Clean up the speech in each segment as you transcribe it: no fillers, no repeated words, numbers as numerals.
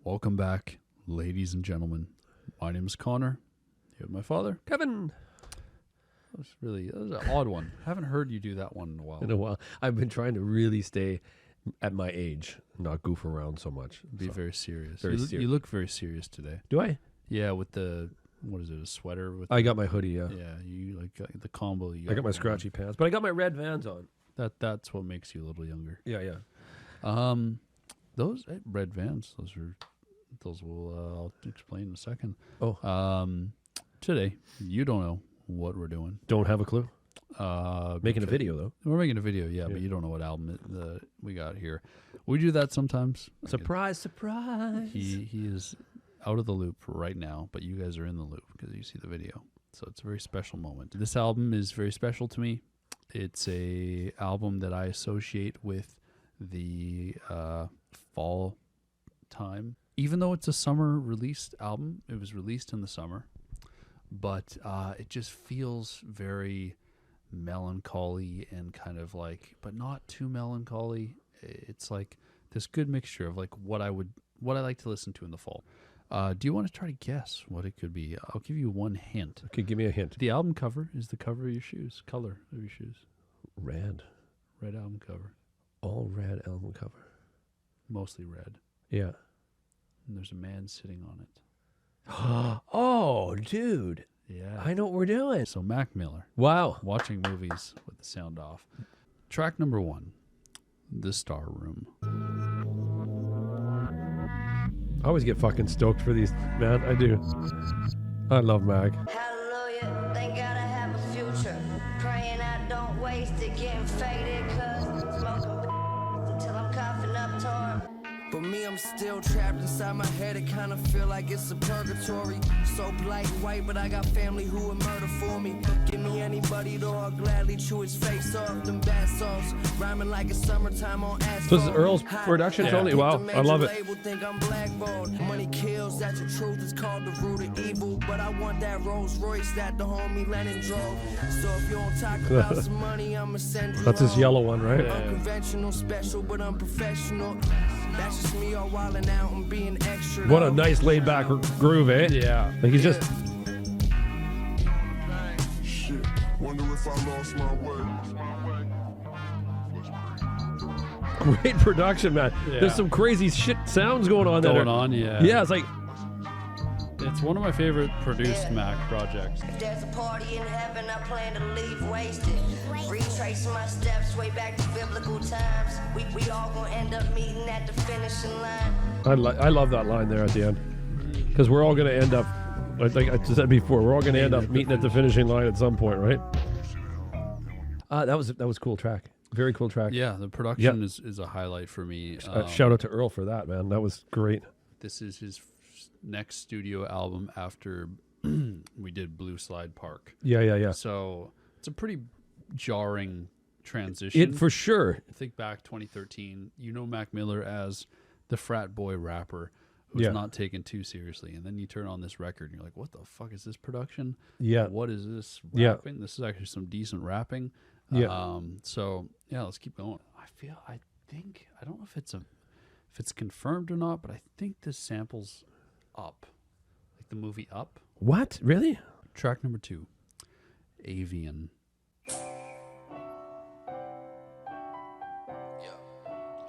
Welcome back, ladies and gentlemen. My name is Connor. Here with my father, Kevin. that was an odd one. I haven't heard you do that one in a while. In a while, I've been trying to really stay at my age, not goof around so much. Be very serious. Very You serious. look very serious today. Do I? Yeah, with the, what is it, a sweater? With I got my hoodie, yeah. Yeah, you like the combo. You I got my going scratchy pants, but I got my red Vans on. on. That's what makes you a little younger. Yeah. Those red Vans, those will I'll explain in a second. Oh. Today, you don't know what we're doing. Don't have a clue. Making a because- video, though. We're making a video, yeah, but you don't know what album we got here. We do that sometimes. Surprise, surprise. He is out of the loop right now, but you guys are in the loop because you see the video. So it's a very special moment. This album is very special to me. It's a album that I associate with the fall time. Even though it's a summer released album, it was released in the summer, but it just feels very melancholy and kind of like, but not too melancholy. It's like this good mixture of like what I like to listen to in the fall. Do you want to try to guess what it could be? I'll give you one hint. Okay, give me a hint. The album cover is the cover of your shoes, color of your shoes. Red. Red album cover. All red album cover. Mostly red. Yeah. And there's a man sitting on it. Oh, dude. Yeah. I know what we're doing. So Mac Miller, Wow. watching movies with the sound off. Track number 1, The Star Room. I always get fucking stoked for these, man. I do. I love Mag. Hallelujah, thank God I have a future. Praying I don't waste it, getting faded, cause smoking until I'm coughing up torn. But me, I'm still trapped inside my head. It kinda feel like it's a purgatory. So black and white, but I got family who would murder for me. Give me anybody, though I'll gladly chew his face off. Them bad sauce, rhyming like it's summertime on asphalt. So this is Earl's production, Tony? Wow, I love it. Label, think I'm blackballed. Money kills, that's the truth. It's called the root of evil. But I want that Rolls Royce that the homie Lennon drove. So if you don't talk about some money, I'ma send you That's his home. yellow one, right? Unconventional, special, but unprofessional. That's just me all wildin' out and being extra. What a nice laid back groove, eh? Yeah. Like he's just. Shit, wonder if I lost my way. Great production, man. Yeah. There's some crazy shit sounds going on there. Going on, yeah. Yeah, it's like. It's one of my favorite produced Mac projects. If there's a party in heaven, I plan to leave wasted. Retracing my steps way back to biblical times. We all gonna end up meeting at the finishing line. I love that line there at the end. Because we're all going to end up, like I said before, we're all going to end up meeting at the finishing line at some point, right? That was a cool track. Very cool track. Yeah, the production is a highlight for me. Shout out to Earl for that, man. That was great. This is his next studio album after we did Blue Slide Park. Yeah. So it's a pretty jarring transition. It for sure. Think back 2013. You know Mac Miller as the frat boy rapper who's Yeah. not taken too seriously, and then you turn on this record and you're like, "What the fuck is this production? Yeah. What is this Yeah. rapping? This is actually some decent rapping." Yeah. So yeah, let's keep going. I think I don't know if it's confirmed or not, but I think this samples Up, like the movie Up. What? Really? Track number 2, Avian.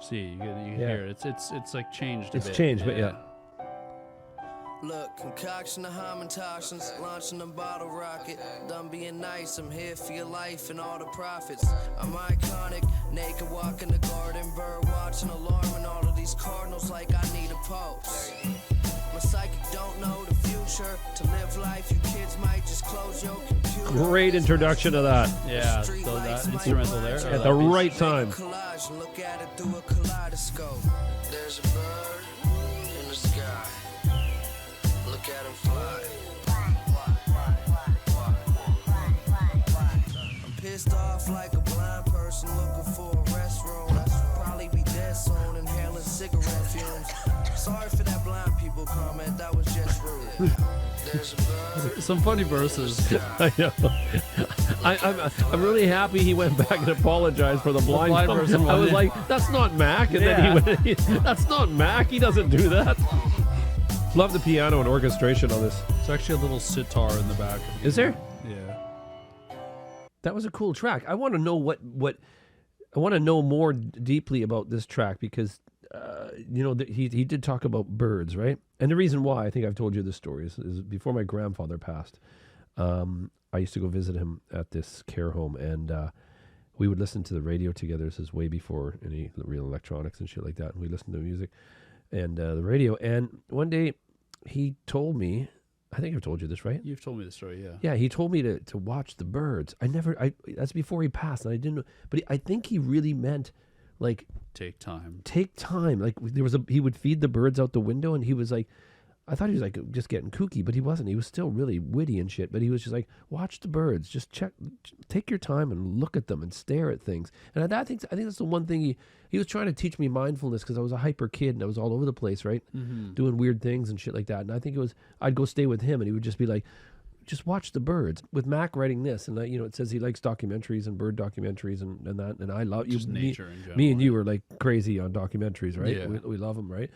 See, you hear it. It's like changed a bit. It's changed, but yeah. Look, concoction of homitoxins, launching a bottle rocket. Done being nice, I'm here for your life and all the profits. I'm iconic, naked walking the garden, bird watching, alarming all of these cardinals like I need a pulse. My psychic don't know the future. To live life, you kids might just close your computer. Great introduction to that. Yeah, so that instrumental there. At the right time. Collage, look at it through a kaleidoscope. There's a bird in the sky. Look at him fly. I'm pissed off like a blind person looking for a restroom. Probably be dead soon, inhaling cigarette fumes. Sorry for that blind people comment, that was just rude. There's a bird. Some funny verses. I know. I'm really happy he went back and apologized for the blind person I one, was yeah. like, that's not Mac. And then he went, that's not Mac. He doesn't do that. Love the piano and orchestration on this. It's actually a little sitar in the back. Is there? Yeah. That was a cool track. I want to know what I want to know more deeply about this track because he did talk about birds, right? And the reason why I think I've told you this story is before my grandfather passed. I used to go visit him at this care home, and we would listen to the radio together. This is way before any real electronics and shit like that. And we listened to music and the radio. And one day he told me, I think I've told you this, right? You've told me the story, yeah. Yeah, he told me to watch the birds. That's before he passed, and I didn't know. But I think he really meant, like... Take time. Like, he would feed the birds out the window, and he was like... I thought he was like just getting kooky, but he wasn't. He was still really witty and shit. But he was just like, watch the birds, just take your time and look at them and stare at things. And I think that's the one thing he was trying to teach me mindfulness because I was a hyper kid and I was all over the place, right, doing weird things and shit like that. And I think I'd go stay with him and he would just be like, just watch the birds. With Mac writing this, and it says he likes documentaries and bird documentaries and that. And I love just nature in general. Me and you are like crazy on documentaries, right? Yeah. We love them, right?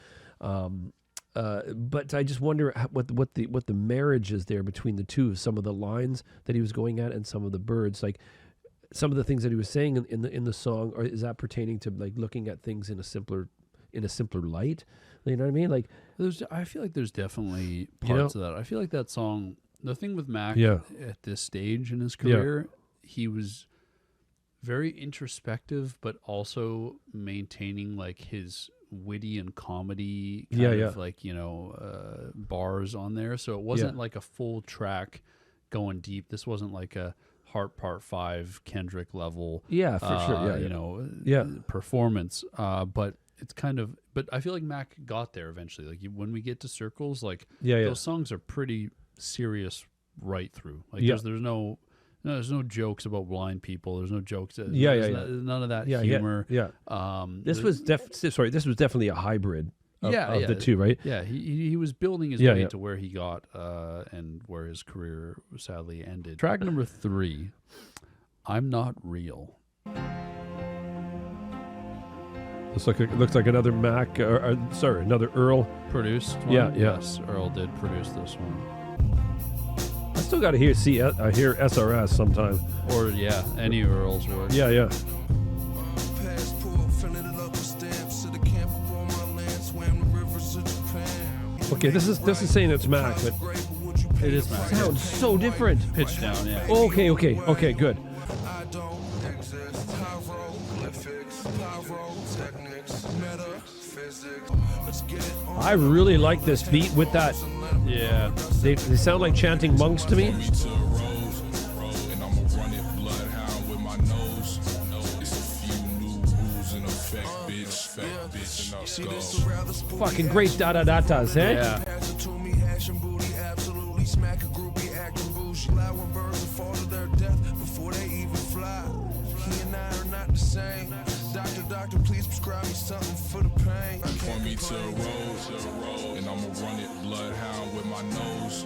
But I just wonder what the marriage is there between the two. Some of the lines that he was going at and some of the birds, like some of the things that he was saying in the song, or is that pertaining to like looking at things in a simpler light? You know what I mean? Like I feel like there's definitely parts of that. I feel like that song. The thing with Mac at this stage in his career, he was very introspective, but also maintaining like his witty and comedy kind of like bars on there, so it wasn't like a full track going deep. This wasn't like a Heart Part 5 Kendrick level for sure performance, but it's kind of, but I feel like Mac got there eventually. Like when we get to Circles, like those songs are pretty serious right through. Like there's no jokes about blind people. There's no jokes. There's none of that humor. This was definitely a hybrid of the two, right? Yeah, he was building his way to where he got and where his career sadly ended. Track number 3, I'm Not Real. Looks like another Mac, another Earl produced one? Yes, Earl did produce this one. I still got to hear SRS sometime. Or any Earl's work. Yeah. Okay, this is saying it's Mac, but it is Mac. Sounds so different. Pitch down, yeah. Okay, good. I really like this beat with that. Yeah. They sound like chanting monks to me. Fucking great da-da-da-tas, eh? Yeah. Doctor, please prescribe me something for the pain. Point me to a road, and I'ma run it bloodhound with my nose.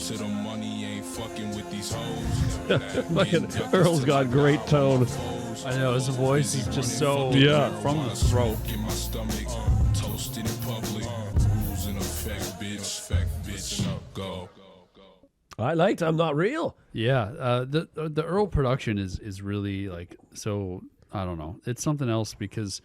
To the money ain't fucking with these hoes. Fucking Earl's got great tone. I know, his voice is just so from the throat. Get my stomach toasted in public. Rules in effect, bitch, go. I liked I'm Not Real. Yeah, the Earl production is really like so. I don't know. It's something else because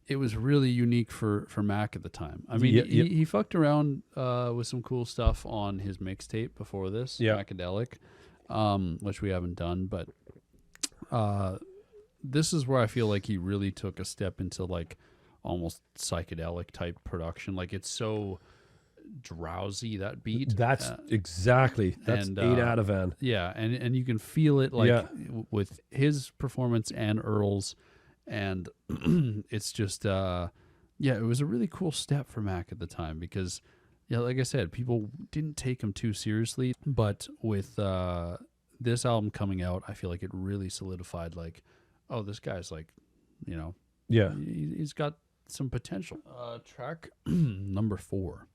it was really unique for Mac at the time. I mean, he fucked around with some cool stuff on his mixtape before this, Macadelic, which we haven't done. But this is where I feel like he really took a step into like almost psychedelic type production. Like it's so drowsy, that beat. That's exactly. That's 8 out of Van. Yeah, and you can feel it like with his performance and Earl's, and it's just it was a really cool step for Mac at the time because like I said, people didn't take him too seriously, but with this album coming out, I feel like it really solidified like, oh, this guy's like, he's got some potential. Track number 4.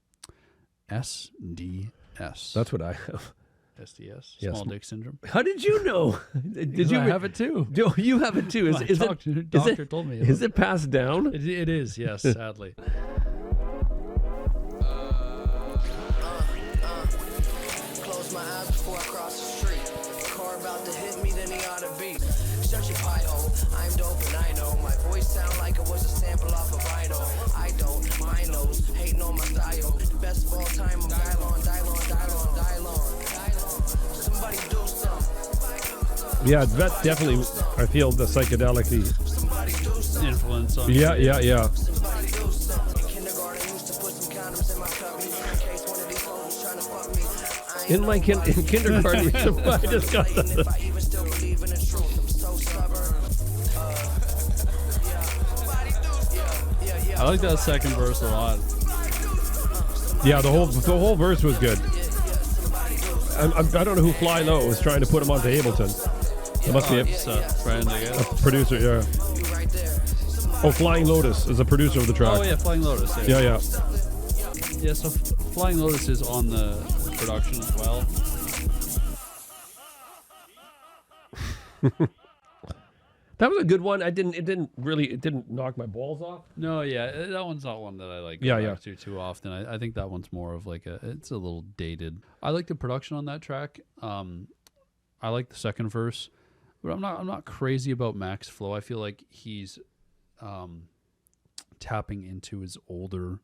SDS. That's what I have. SDS. Yes. Small dick syndrome. How did you know? Did you have it too? You have it too. Doctor told me. Is it passed down? It is. Yes, sadly. shut your pie hole. I'm dope and I know my voice sound like it was a sample off of vinyl. I don't, my nose, hating on my style. Best of all time, I'm Dylon. Somebody do something. Yeah, that's definitely, I feel the psychedelic Influence on Yeah. Somebody do something. In kindergarten, used to put some condoms in my cubby in case one of these hoes was trying to fuck me. in kindergarten. I just got that. If I even still believe in the truth, I'm so stubborn. I like that second verse a lot. Yeah, the whole verse was good. I don't know who Fly Low was trying to put him onto Ableton. It must be a Friend, I guess. producer, yeah. Oh, Flying Lotus is a producer of the track. Oh yeah, Flying Lotus. Yeah. Yeah, so Flying Lotus is on the production as well. That was a good one. It didn't knock my balls off. No, yeah, that one's not one that I like Yeah, back to too often. I think that one's more of like it's a little dated. I like the production on that track. I like the second verse, but I'm not crazy about Mac's flow. I feel like he's tapping into his older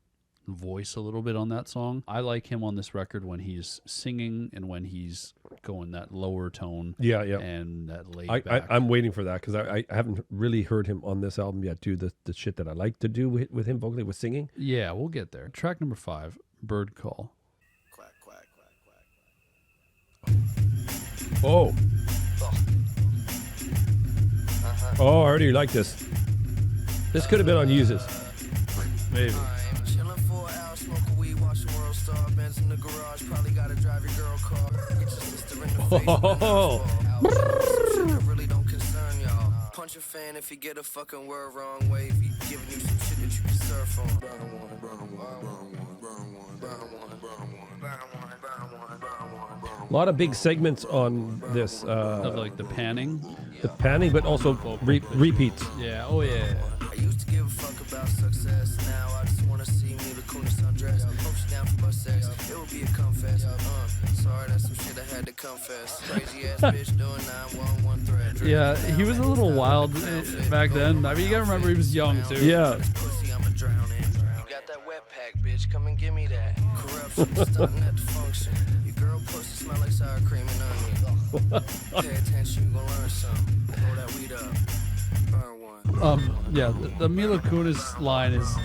voice a little bit on that song. I like him on this record when he's singing and when he's going that lower tone. Yeah. And that laid back. I'm waiting for that because I haven't really heard him on this album yet do the shit that I like to do with him vocally, with singing. Yeah, we'll get there. Track number 5, Bird Call. Quack, quack, quack, quack. Oh. Oh, I already like this. This could have been on Uses. Maybe. I'm chilling for an hour, smoke a weed, watch the world star. Benz in the garage, probably gotta drive your girl car. Get your sister in the face. Oh. Shit that really don't concern y'all. Punch a fan if you get a fucking word wrong way. If he giving you some shit that you can surf on. A lot of big segments on this. Of like the panning. The panning, but also repeats. Yeah. Oh yeah. I used to give a fuck about success. Now I just wanna see me the coolest undress. Hope she down for my sex. It would be a confess. Sorry, that's some shit I had to confess. Crazy ass bitch doing 911 threat. Yeah, he was a little wild back then. I mean, you gotta remember he was young too. Yeah. Pussy, I'ma drown in. You got that wet pack, bitch. Come and give me that. Corruption, stunting at the function. Your girl pussy smell like sour cream and onion. Pay attention, you gon' learn something. Throw that weed up. Burn one. Yeah, the Mila Kunis line is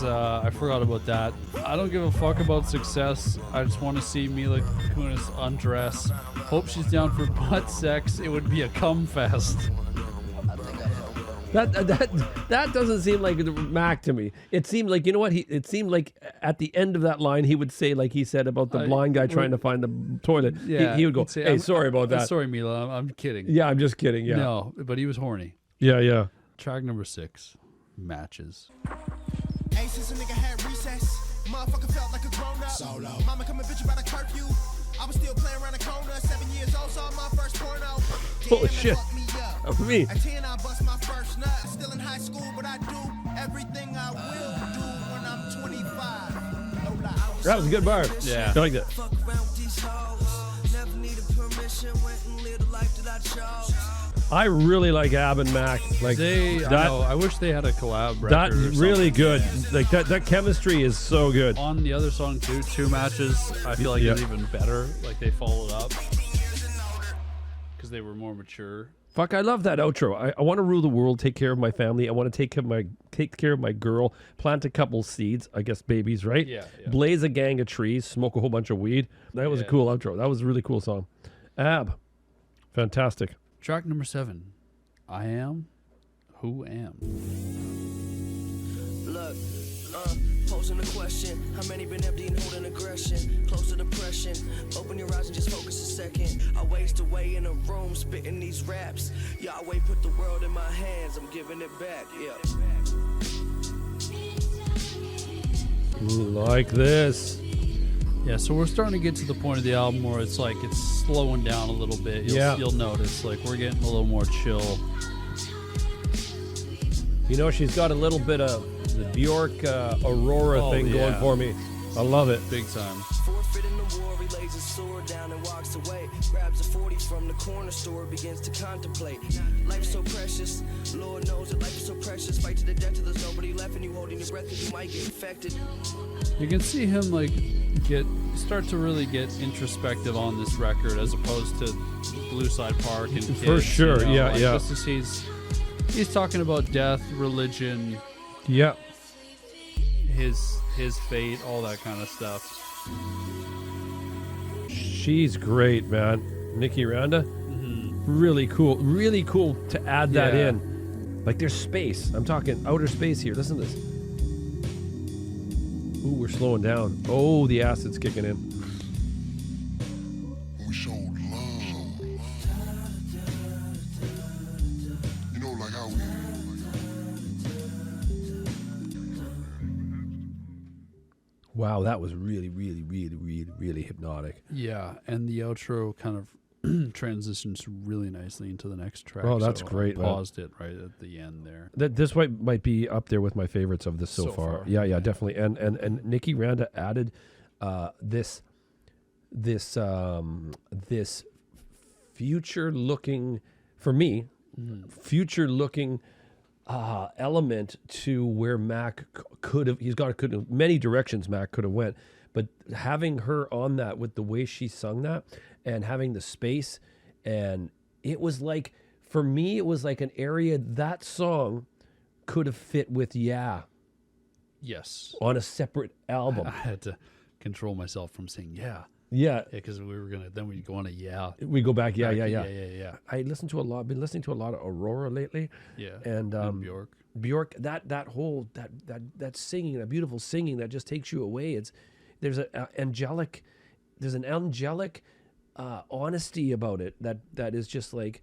I forgot about that. I don't give a fuck about success. I just want to see Mila Kunis undress. Hope she's down for butt sex. It would be a cum fest. That doesn't seem like Mac to me. It seemed like, you know what? It seemed like at the end of that line he would say, like he said about the blind guy trying to find the toilet. Yeah, he would go, he'd say, "Hey, sorry about that." Sorry, Mila. I'm kidding. Yeah, I'm just kidding. Yeah. No, but he was horny. Yeah. Track number 6, Matches. Hey, since a nigga had recess, motherfucker felt like a grown up. Solo. Mama come and bitch about a curfew. I was still playing around the corner. 7 years old, saw my first porno. Holy shit. For me. At 10, I bust my first nut. Still in high school, but I do everything I will do when I'm 25. No lie. That was a good bar. Yeah. I like that. Fuck around with these hoes. Never needed permission. Went and lived the life that I chose. I really like Ab and Mac. Like I know. I wish they had a collab record. that or really something. good. Like that chemistry is so good. On the other song too, 2 Matches, I feel like Yeah. it's even better. Like they followed up because they were more mature. Fuck, I love that outro. I want to rule the world, take care of my family. I want to take care of my girl, plant a couple seeds, I guess babies, right? Yeah. Blaze a gang of trees, smoke a whole bunch of weed. That was a cool outro. That was a really cool song. Ab, fantastic. Track number 7, I Am Who Am. Look, posing the question. How many been empty and holding aggression? Close to depression. Open your eyes and just focus a second. I waste away in a room spitting these raps. Yahweh put the world in my hands. I'm giving it back. Yeah. Like this. Yeah, so we're starting to get to the point of the album where it's like it's slowing down a little bit. You'll notice like we're getting a little more chill. You know, she's got a little bit of the Bjork Aurora thing going for me. I love it. Big time. Forfeit in the war, he lays his sword down and walks away. Grabs a 40 from the corner store, begins to contemplate. Life's so precious, Lord knows that life is so precious. Fight to the death till there's nobody left, and you holding your breath because you might get infected. You can see him like start to really get introspective on this record as opposed to Blue Side Park and Kids, For sure, you know, yeah, like, yeah. This is, he's talking about death, religion, Yeah. his fate, all that kind of stuff. She's great, man. Nikki Randa. Really cool. Really cool to add that Yeah. in. Like there's space. I'm talking outer space here. Listen to this. Ooh, we're slowing down. Oh, the acid's kicking in. We showed love. You know, like how we. Wow, that was really, really, really, really, really hypnotic. Yeah, and the outro kind of transitions really nicely into the next track. Oh, that's so great, I man. paused it right at the end there. This might be up there with my favorites of this so far. Yeah, definitely. And Nikki Randa added this future looking, for me, future looking element to where Mac could have. Could have many directions Mac could have went, but having her on that with the way she sung that and having the space, and it was like, for me, it was like an area that song could have fit with Yes. on a separate album. I had to control myself from saying Yeah, because we were gonna then we'd go on a we go back. Yeah. yeah. I listened to a lot. Been listening to a lot of Aurora lately. Yeah. And Bjork. that whole that singing, that beautiful singing that just takes you away. There's an angelic honesty about it that is just like,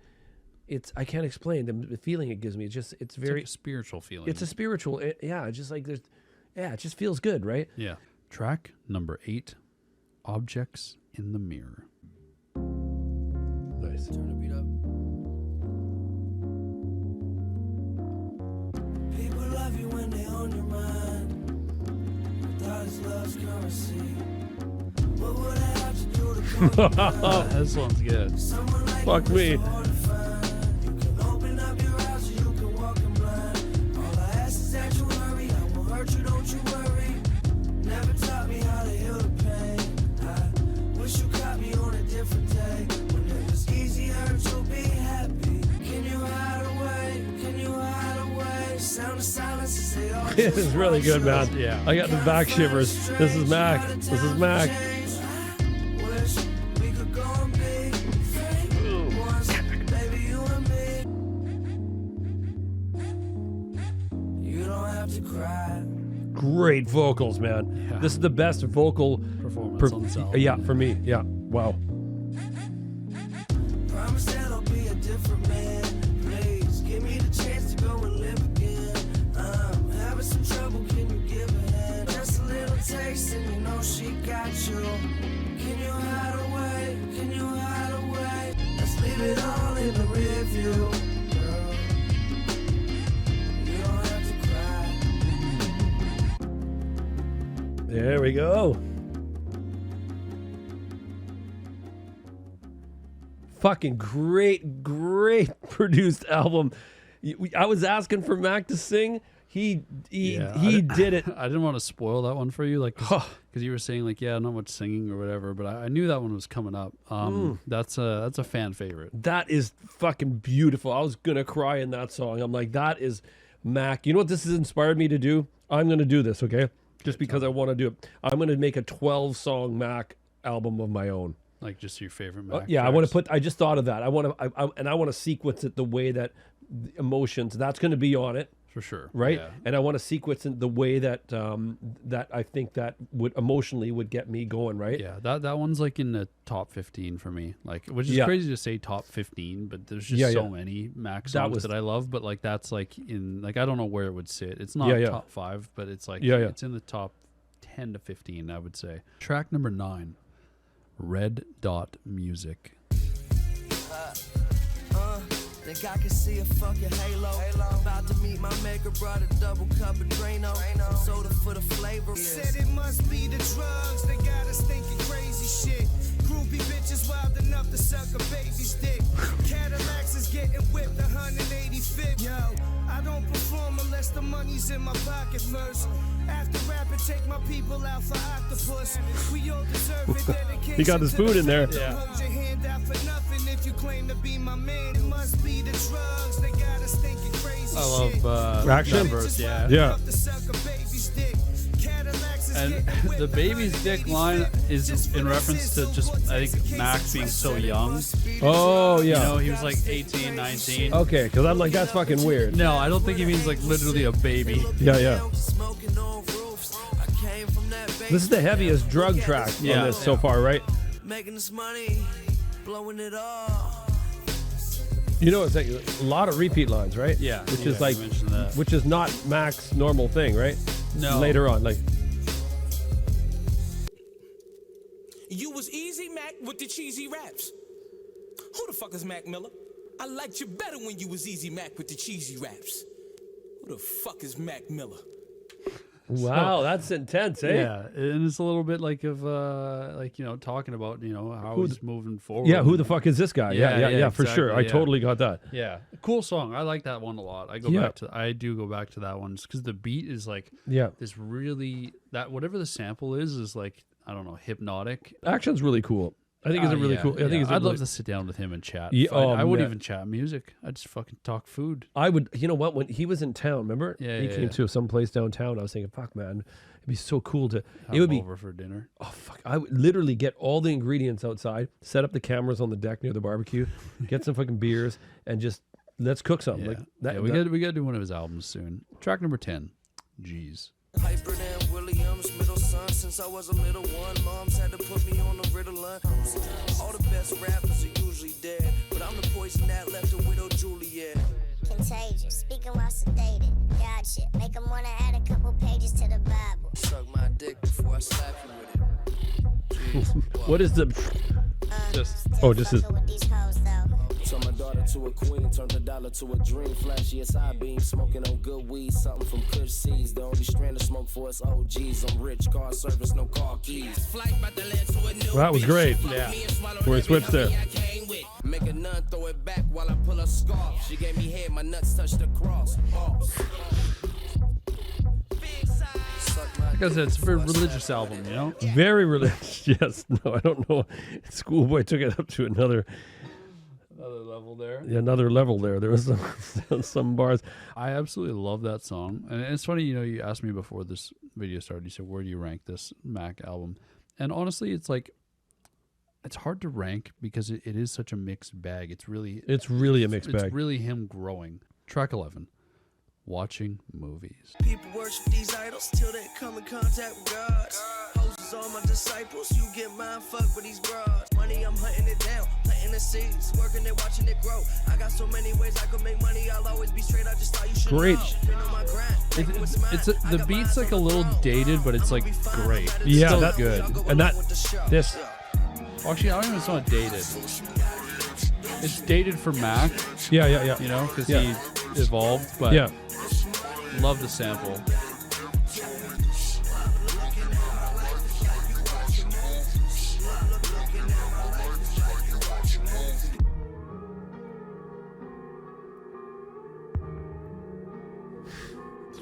I can't explain the feeling it gives me. It's very like a spiritual feeling. It's a spiritual, just like it just feels good, right? Yeah. Track number 8, Objects in the Mirror. Nice. Turn the beat up. People love you when they on your mind. Without his love's currency. What would I have to do to come This one's good. Someone like Fuck you me. is so hard to find. You can open up your eyes so you can walk in blind. All I ask is that you hurry. I won't hurt you, don't you worry. Never taught me how to heal the pain. I wish you caught me on a different day. When it was easier to be happy. Can you hide away? Can you hide away? Sound of silence is they all This is really good, man. Yeah. I got the back shivers. This is Mac. This is Mac. Wish we could go and be free once, baby, you and me. You don't have to cry. Great vocals, man. Yeah. This is the best vocal Performance on this album. Yeah, for me. Yeah. Wow. Promise that I'll be a different man. Please give me the chance to go and live again. I'm having some trouble. Can you give a hand? Just a little taste, and you know she got you. Can you hide away? Can you hide away? Let's leave it all in the rear view, girl. You don't have to cry. There we go. Fucking great produced album. I was asking for Mac to sing. He did it. I didn't want to spoil that one for you, like, because you were saying like, yeah, not much singing or whatever, but I knew that one was coming up. That's a fan favorite. That is fucking beautiful. I was gonna cry in that song. I'm like, that is Mac. You know what this has inspired me to do? I'm gonna do this, okay? Just because I want to do it. I'm gonna make a 12-song Mac album of my own. Like just your favorite Mac. Yeah, I want to tracks. put. I just thought of that. I want to sequence it the way that the emotions. That's going to be on it, for sure, right? Yeah. And I want to sequence it the way that that I think that would emotionally would get me going, right? Yeah, that one's like in the top 15 for me. Like, which is Yeah. crazy to say top 15, but there's just so many Mac songs that I love. But like that's like in like I don't know where it would sit. It's not top 5, but it's like it's in the top 10 to 15, I would say. Track number 9, Red Dot Music. Think I can see a fucking halo. About to meet my maker, brought a double cup of Drano. Some soda for the flavor. Said it must be the drugs, they got us thinking crazy shit. Groupie bitches wild enough to suck a baby's dick. Cadillacs is getting whipped 185th. Yo, I don't perform unless the money's in my pocket first. After rapping, take my people out for octopus. We all deserve it. Dedication. He got his food in there. Don't hold your hand out for nothing if you claim to be my man. It must be the drugs, they got us thinking crazy shit. I love Action? that verse, yeah. Yeah. And the baby's dick line is in reference to just, I think, Mac being so young. Oh, You yeah. know, he was like 18, 19. Okay, because I'm like, that's fucking weird. No, I don't think he means like literally a baby. Yeah, yeah. Smoking on roofs. I came from that This is the heaviest drug track Yeah. on this so far, right? making this money, blowing it all. You know, it's like a lot of repeat lines, right? Yeah. Which Yeah, is like, you mentioned that. which is not Mac's normal thing, right? No. Later on, like, You was easy Mac with the cheesy raps. Who the fuck is Mac Miller? I liked you better when you was easy Mac with the cheesy raps. Who the fuck is Mac Miller? wow, that's intense, eh? Yeah, and it's a little bit like of like, you know, talking about, you know, how Who he's moving forward. Yeah, who the fuck is this guy? Yeah, Yeah, for sure. exactly, I totally got that. Yeah, cool song. I like that one a lot. I do go back to that one because the beat is like Yeah. this really, that whatever the sample is like, I don't know, hypnotic. Action's really cool. I think it's a really cool. I think it's a I'd really, love to sit down with him and chat. Yeah, I wouldn't man. even chat music. I'd just fucking talk food. I would, you know what? When he was in town, remember? Yeah, he yeah, came yeah. to some place downtown. I was thinking, fuck, man, it'd be so cool to. Have It would him be. over for dinner. Oh fuck! I would literally get all the ingredients outside, set up the cameras on the deck near the barbecue, get some fucking beers, and just let's cook something. Yeah, Like that. yeah, we got to do one of his albums soon. Track number 10. Jeez. Hyper than Williams, middle son since I was a little one. Moms had to put me on the Ritalin. All the best rappers are usually dead, but I'm the poison that left a widow Juliet. Contagious, speaking while sedated. Gotcha. Make them wanna add a couple pages to the Bible. Suck my dick before I slap you with it. What is the? Just Oh, just his. Fucking with these hoes though. Turned my daughter to a queen, turned a dollar to a dream. Flashy as I beam, smoking on good weed, something from Kush seeds. The only strand of smoke for us OGs. I'm rich, car service, no car keys. Well, that was great. Yeah. Where he switched there. Make a nun throw it back while I pull a scarf. She gave me head, my nuts touched the cross. Boss. like I said, it's a very religious album, you know? Very religious. Yes. No, I don't know. Schoolboy took it up to another level there. another level there. There was some bars. I absolutely love that song. And it's funny, you know, you asked me before this video started, you said, where do you rank this Mac album? And honestly, it's like, it's hard to rank because it is such a mixed bag. It's really a mixed bag. It's really him growing. Track 11, Watching Movies. People worship these idols till they come in contact with God. Hosts all my disciples, you get mind fucked with these broads. Money, I'm hunting it down, planting the seeds, working it, watching it grow. I got so many ways I could make money, I'll always be straight, I just thought you should Great. know. Been on my grind, taking what's mine. The beat's like a little dated, but it's like great. It's Yeah, still that's good. And this. Actually, I don't even know if it's not dated. It's dated for Mac, Yeah. you know, because Yeah. he evolved, but Yeah. love the sample.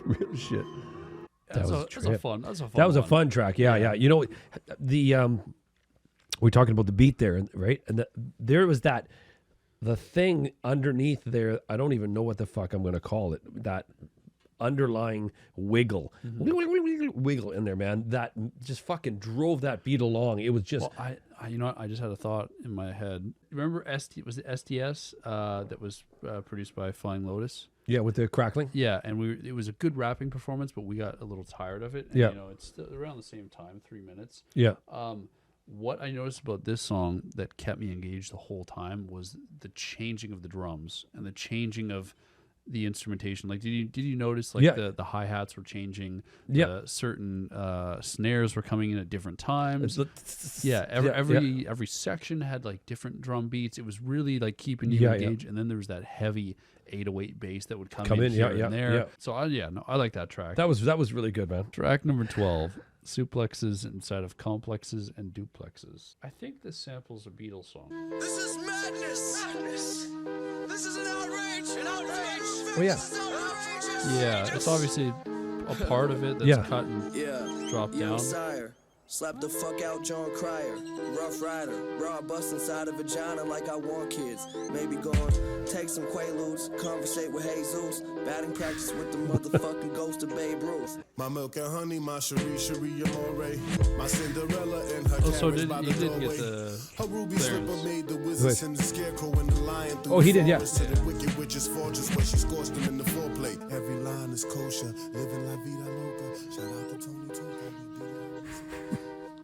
Real shit. That's a trip. fun. That's a fun. That was a one. fun track. Yeah. You know, we're talking about the beat there, right? And there was the thing underneath there. I don't even know what the fuck I'm going to call it. That underlying wiggle, wiggle in there, man. That just fucking drove that beat along. It was just. Well, I you know what? I just had a thought in my head. Remember was it STS that was produced by Flying Lotus? Yeah, with the crackling. Yeah, and it was a good rapping performance, but we got a little tired of it. And, Yeah. you know, it's still around the same time, 3 minutes. Yeah. What I noticed about this song that kept me engaged the whole time was the changing of the drums and the changing of the instrumentation. Like, did you notice like the hi-hats were changing? Certain snares were coming in at different times. Every section had like different drum beats. It was really like keeping you engaged. And then there was that heavy 808 bass that would come in here and there. Yeah. So I like that track. That was really good, man. Track number 12. Suplexes inside of complexes and duplexes. I think this samples a Beatles song. This is madness. This is an outrage. An outrage. Oh yeah. Yeah, it's obviously a part of it that's cut and dropped down. Sire. Slap the fuck out John Cryer. Rough rider. Raw bust inside a vagina like I want kids. Maybe going take some Quaaludes. Conversate with Jesus. Batting practice with the motherfucking ghost of Babe Ruth. My milk and honey, my Cherie Amore. My Cinderella and her carriage by the doorway. Her ruby slipper made the wizards and the scarecrow and the lion through Oh, he did, to the wicked witch's fortress where she scorched them in the foreplay. Every line is kosher. Living la vida loca. Shout out to Tony Tuca.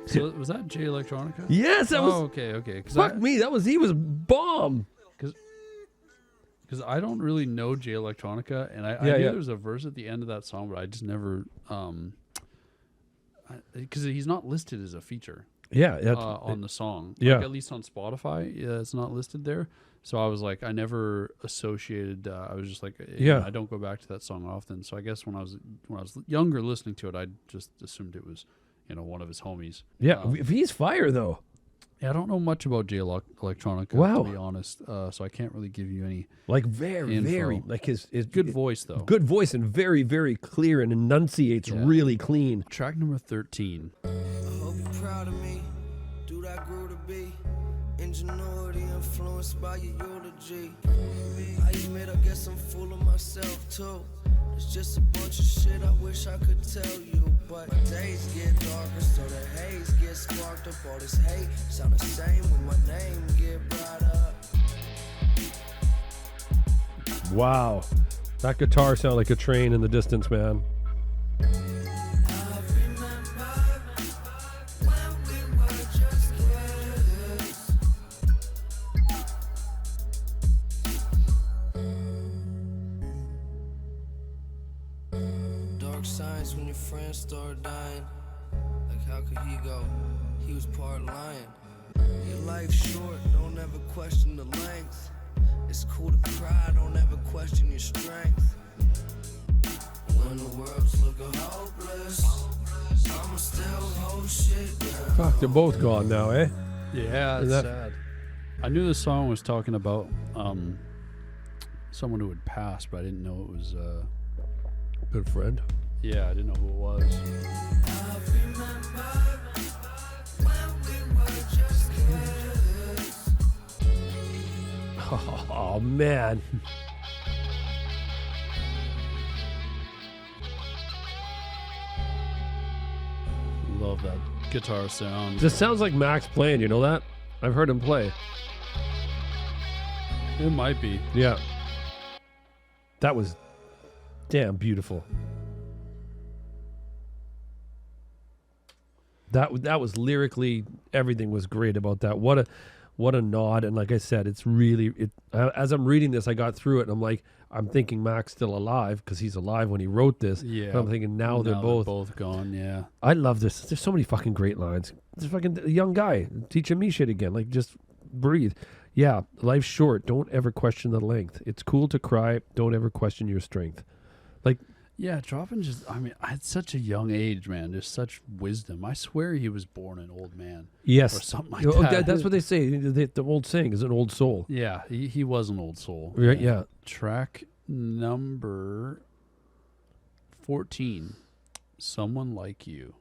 So was that Jay Electronica? Yes, that was. Okay. Fuck me, he was bomb. Because I don't really know Jay Electronica, and I knew there was a verse at the end of that song, but I just never because he's not listed as a feature. On the song. Yeah, like, at least on Spotify, it's not listed there. So I was like, I never associated. I was just like, I don't go back to that song often. So I guess when I was younger, listening to it, I just assumed it was, one of his homies. Yeah, he's fire though. Yeah, I don't know much about Jay Electronica, to be honest. So I can't really give you any very like his good voice though. Good voice and very, very clear and enunciates really clean. Track number 13. I hope you're proud of me. Dude, I grew to be. Ingenuity influenced by your eulogy. I admit I guess I'm full of myself too. It's just a bunch of shit I wish I could tell you. But days get darker, so the haze gets sparked up. All this hate sound the same when my name get brought up. Wow. That guitar sounded like a train in the distance, man. Signs when your friends start dying. Like how could he go? He was part lion. Your life's short, don't ever question the length. It's cool to cry, don't ever question your strength. When the world's looking hopeless, I'ma still hold shit down. Fuck, they're both gone now, eh? Yeah, it's sad. I knew the song was talking about someone who had passed, but I didn't know it was a good friend. Yeah, I didn't know who it was. Oh, man. Love that guitar sound. This sounds like Max playing, you know that? I've heard him play. It might be. Yeah. That was damn beautiful. That was lyrically, everything was great about that. What a nod. And like I said, it's really, as I'm reading this, I got through it and I'm like, I'm thinking Mac's still alive because he's alive when he wrote this. Yeah. But I'm thinking now they're both gone. Yeah. I love this. There's so many fucking great lines. This fucking young guy teaching me shit again. Like, just breathe. Yeah. Life's short. Don't ever question the length. It's cool to cry. Don't ever question your strength. Like, yeah, dropping at such a young age, man, just such wisdom. I swear he was born an old man. Yes. Or something like that. That's what they say. The old saying is an old soul. Yeah, he was an old soul. Right, yeah. Track number 14, Someone Like You.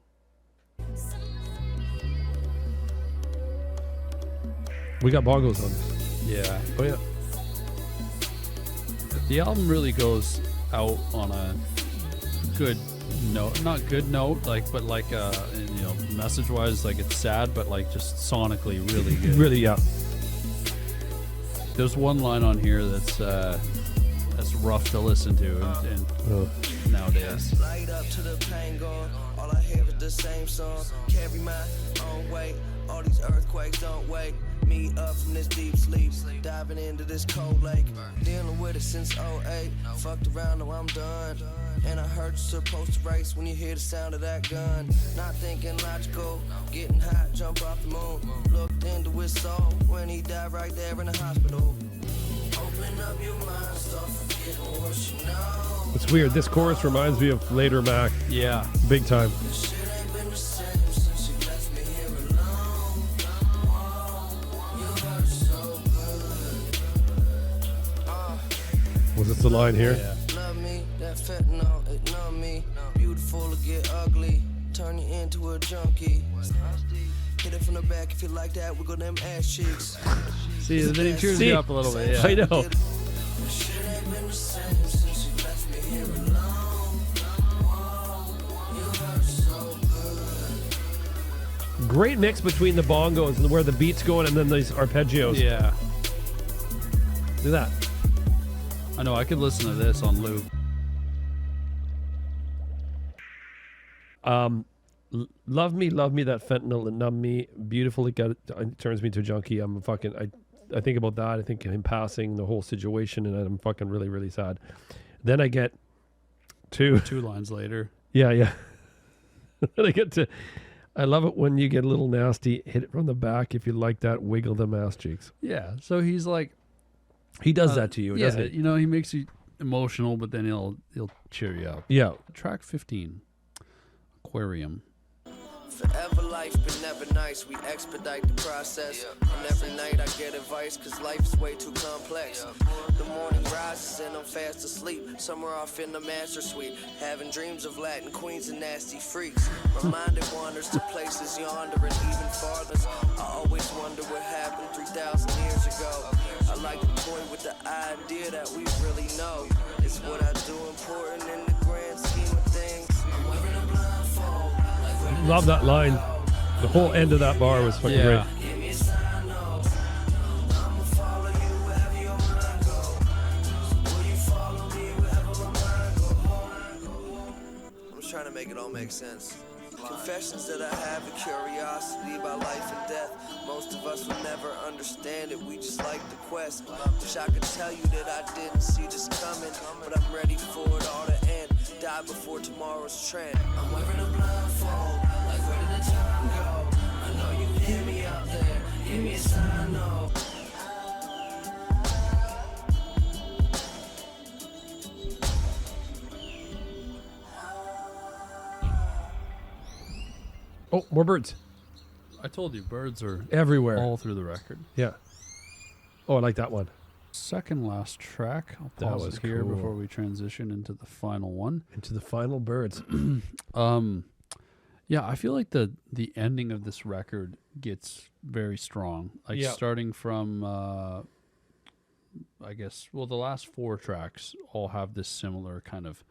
We got bongos on this. Yeah. Oh, yeah. The album really goes out on a good note, not good note, but message wise, like, it's sad, but like just sonically really good. Really, yeah. There's one line on here that's rough to listen to nowadays. Light up to the pain gone. All I hear is the same song. Carry my own weight. All these earthquakes don't wait. wake me up from this deep sleep. Diving into this cold lake, dealing with it since 08. Fucked around, now I'm done. And I heard you're supposed to race when you hear the sound of that gun. Not thinking logical, getting hot, jump off the moon. Looked into his soul when he died right there in the hospital. Open up your mind, start forgetting what you know. It's weird. This chorus reminds me of later Mac. Yeah. Big time. This shit ain't been the same since you left me here alone. You hurt so good. Was this the line here? Yeah. Love me, that fentanyl, it numb me. Beautiful to get ugly, turn you into a junkie. Hit it from the back if you like that, wiggle them ass cheeks. See, then he cheers you up a little bit. Yeah. I know. This shit ain't been the same since you left me here alone. You hurt so good. Great mix between the bongos and where the beat's going and then these arpeggios. Yeah. Do that. I know. I could listen to this on loop. Love me, that fentanyl and numb me. Beautiful, it turns me to a junkie. I think about that. I think him passing, the whole situation, and I'm fucking really, really sad. Then I get to 2 lines later. Yeah. Then I get to, I love it when you get a little nasty. Hit it from the back if you like that. Wiggle them ass cheeks. Yeah. So he's like, he does that to you, doesn't he? You know, he makes you emotional, but then he'll cheer you up. Yeah. Track 15, Aquarium. Forever life, but never nice. We expedite the process. And every night I get advice, cause life is way too complex. The morning rises and I'm fast asleep. Somewhere off in the master suite. Having dreams of Latin queens and nasty freaks. My mind it wanders to places yonder and even farther. I always wonder what happened 3,000 years ago. I like to toy with the idea that we really know. It's what I do important in the grand scheme of things. I'm wearing a blindfold. Love that line. The whole end of that bar was fucking great. I'm just trying to make it all make sense. Confessions that I have, a curiosity about life and death. Most of us will never understand it, we just like the quest. Wish I could tell you that I didn't see this coming, but I'm ready for it all to end. Die before tomorrow's trend. I'm wearing a blindfold, like where did the time go? I know you hear me out there, give me a sign, no. Oh, more birds. I told you, birds are everywhere, all through the record. Yeah. Oh, I like that one. Second last track. I'll That pause was it here cool. before we transition into the final one. Into the final birds. Yeah, I feel like the ending of this record gets very strong. Like starting from, I guess, well, the last 4 tracks all have this similar kind of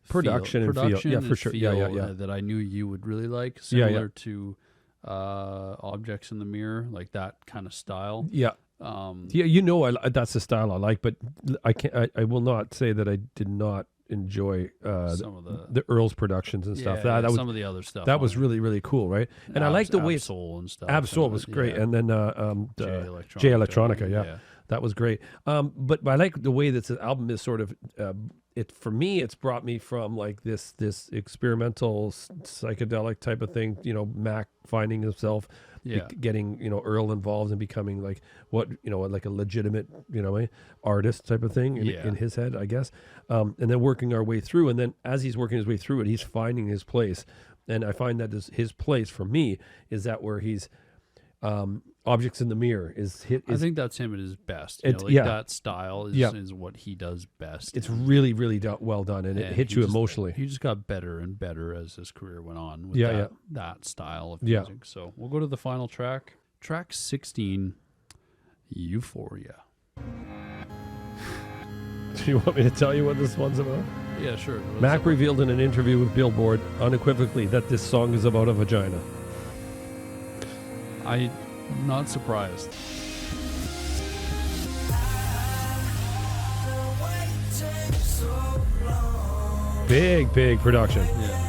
Production and feel. Yeah, for sure. Yeah. That I knew you would really like. Similar to Objects in the Mirror, like that kind of style. Yeah. You know, that's the style I like, but I will not say that I did not enjoy some of the Earl's productions and stuff. That was some of the other stuff. That was really, really cool, right? And I like the way Absol and stuff. Absol was great, and then J Electronica, yeah, that was great. But I like the way that the album is sort of. It for me, it's brought me from like this experimental psychedelic type of thing. You know, Mac finding himself, getting Earl involved and becoming like like a legitimate artist type of thing in his head, I guess. And then working our way through, and then as he's working his way through it, he's finding his place. And I find that his place for me is that where he's. Objects in the Mirror is I think that's him at his best. That style is what he does best. It's really, really well done, and it hits you emotionally. He just got better and better as his career went on with that style of Yeah. music. So we'll go to the final track. Track 16, Euphoria. Do you want me to tell you what this one's about? Yeah, sure. Mac revealed in an interview with Billboard unequivocally that this song is about a vagina. I'm not surprised. Big production. Yeah.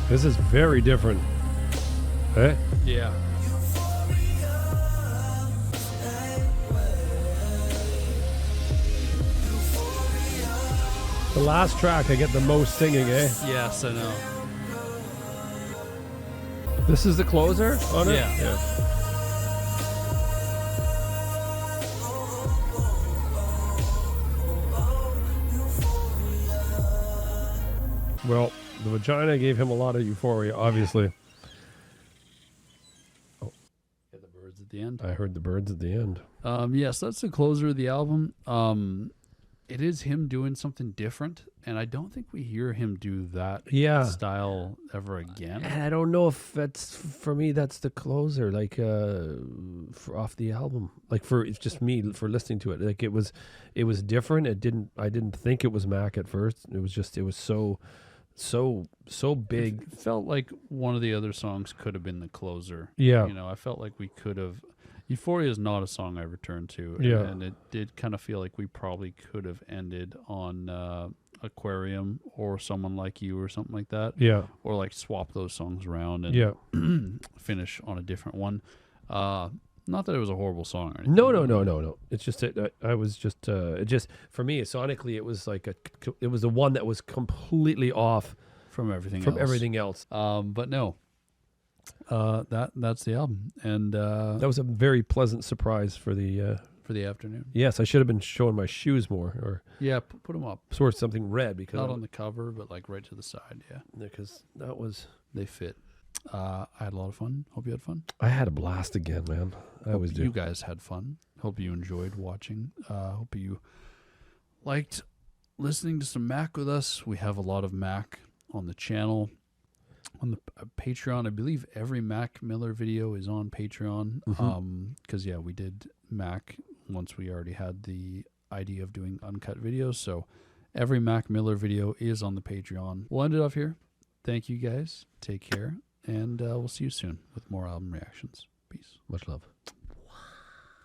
This is very different. Eh? Yeah. The last track, I get the most singing, eh? Yes, I know. This is the closer on it? Yeah. Well, the vagina gave him a lot of euphoria, obviously. Yeah, the birds at the end. I heard the birds at the end. Yes, that's the closer of the album. It is him doing something different, and I don't think we hear him do that style ever again. And I don't know if that's, for me, that's the closer, like, for off the album. Like, for, it's just me, for listening to it. Like, it was different. I didn't think it was Mac at first. It was just, it was so big. It felt like one of the other songs could have been the closer. Yeah. You know, I felt like we could have. Euphoria is not a song I return to. Yeah. And it did kind of feel like we probably could have ended on Aquarium or Someone Like You or something like that. Yeah. Or like swap those songs around and finish on a different one. Not that it was a horrible song or anything. No. It's just I was just it just, for me, sonically, it was like it was the one that was completely off from everything else. But no. That's the album, and that was a very pleasant surprise for the afternoon. Yes, I should have been showing my shoes more, or put them up. Sort of something red, because not on the cover, but like right to the side. Yeah, because that was, they fit. I had a lot of fun. Hope you had fun. I had a blast again, man. I always do. You guys had fun. Hope you enjoyed watching. Hope you liked listening to some Mac with us. We have a lot of Mac on the channel. On the Patreon, I believe every Mac Miller video is on Patreon. Because we did Mac once we already had the idea of doing uncut videos. So every Mac Miller video is on the Patreon. We'll end it off here. Thank you guys. Take care, and we'll see you soon with more album reactions. Peace. Much love.